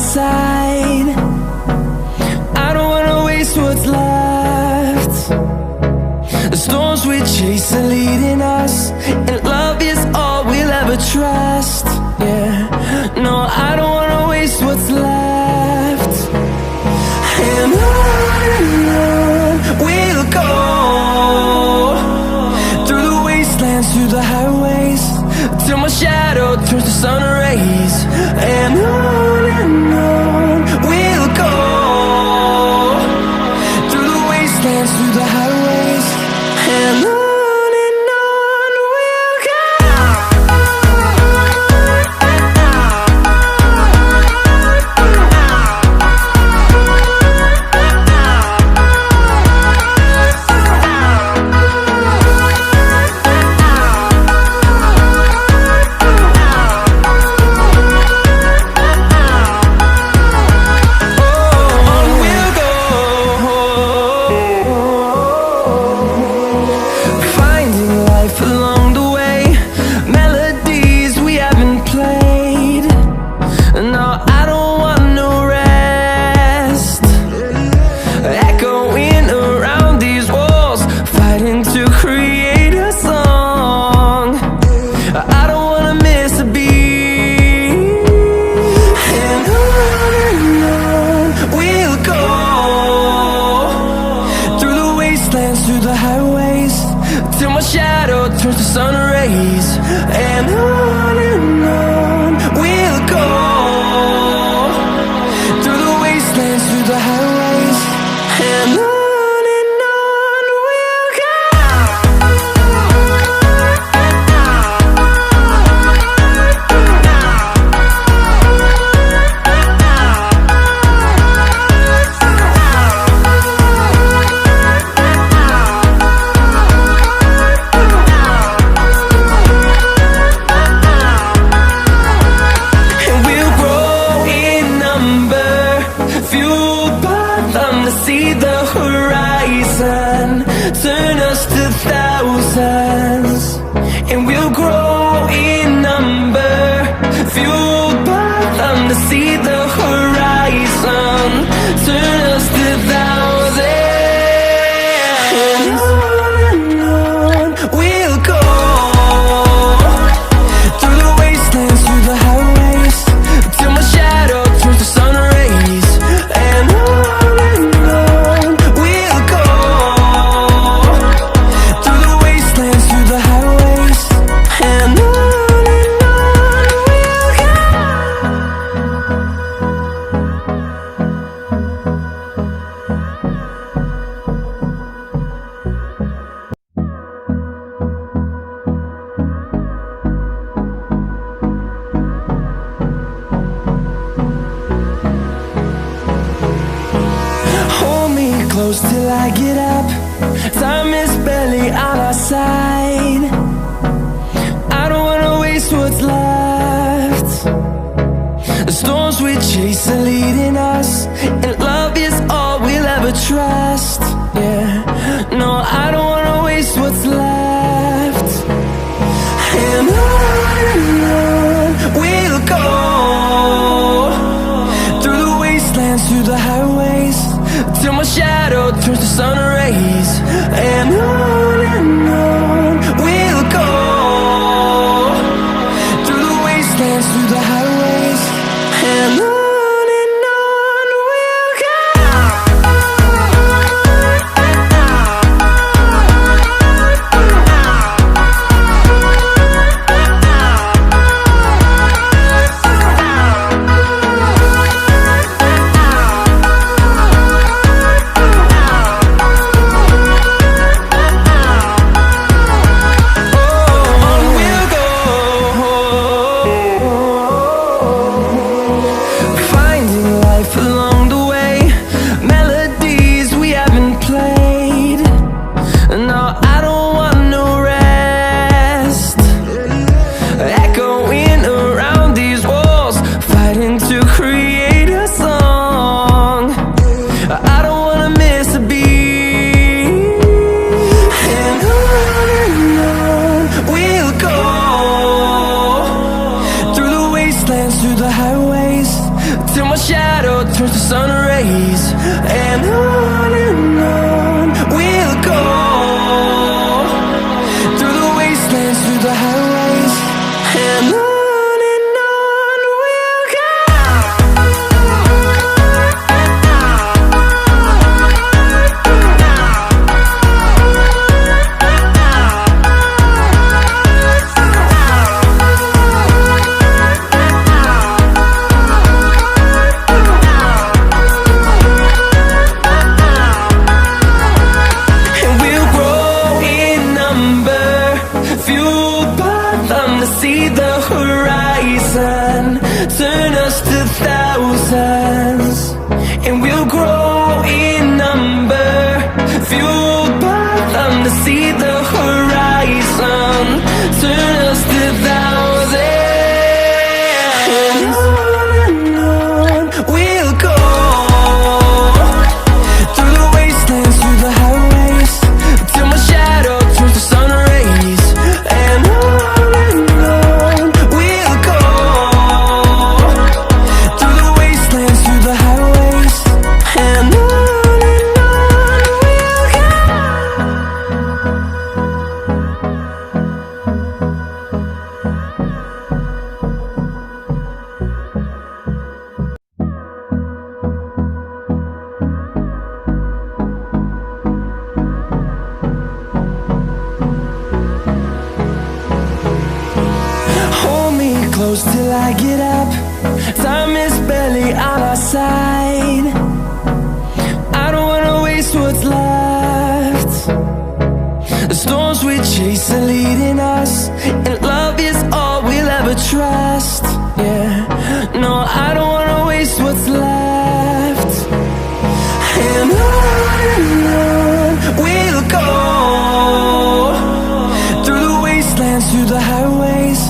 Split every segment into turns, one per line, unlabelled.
side. I don't wanna waste what's left. The storms we chase are leading us, and love is all we'll ever trust. Yeah, no, I don't wanna waste what's left. And on we'll go, through the wastelands, through the highways, till my shadow turns to sun rays. And on we'll go, through the wastelands, through the highways, and on we'll go. Through the highways, till my shadow turns to sun rays. And on we'll go, through the wastelands, through the highways, and on we'll go. See the horizon, turn us to thousands, and we'll grow in number, fueled by them. To see the horizon, turn us to thousands, and on we'll go, through the wastelands, through the highways, till my shadow turns to sun rays. And close till I get up, time is barely on our side. I don't wanna waste what's left. The storms we chase are leading us, and love is all we'll ever trust. Yeah, no, I don't wanna waste what's left. And on we'll go, through the wastelands, through the highways, till my shadow turns to sun rays. And on we'll go, through the wastelands, through the highways, and on. till my shadow turns to sun rays. And on we'll go, through the wastelands, through the highways, and on we'll go. See the horizon turn us to thousands, and we'll grow in number, fueled by them. To see the horizon turn us to thousands, and on we'll go, through the wastelands, through the highways, till my shadow turns to sun rays. And close till I get up. Time is barely on our side. I don't wanna waste what's left. The storms we chase are leading us, and love is all we'll ever trust. Yeah, no, I don't wanna waste what's left. And on we'll go, through the wastelands, through the highways,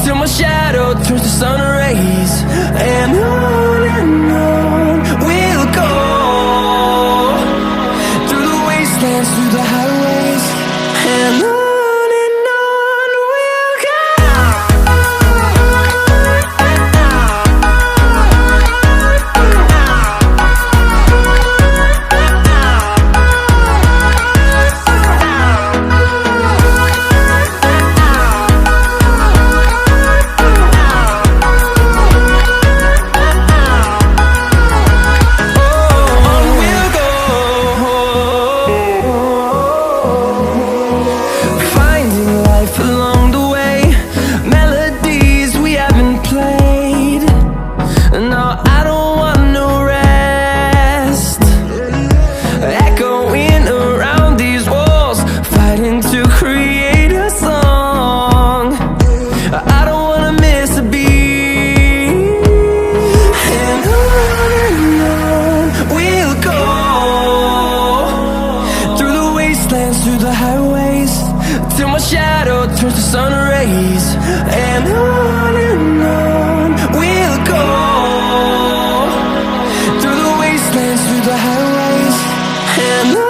till my shadow turns to sun rays. And on we'll go, through the wastelands, through the highways, and on we'll go. Through the highways, till my shadow turns to sun rays. And on we'll go, through the wastelands, through the highways, and on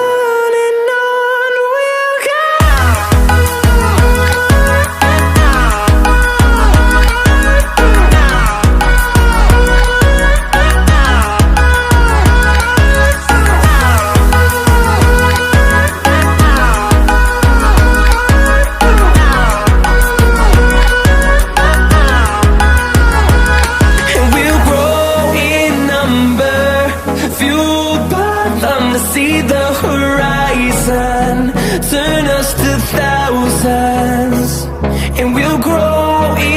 we'll go. See the horizon turn us to thousands, and we'll grow in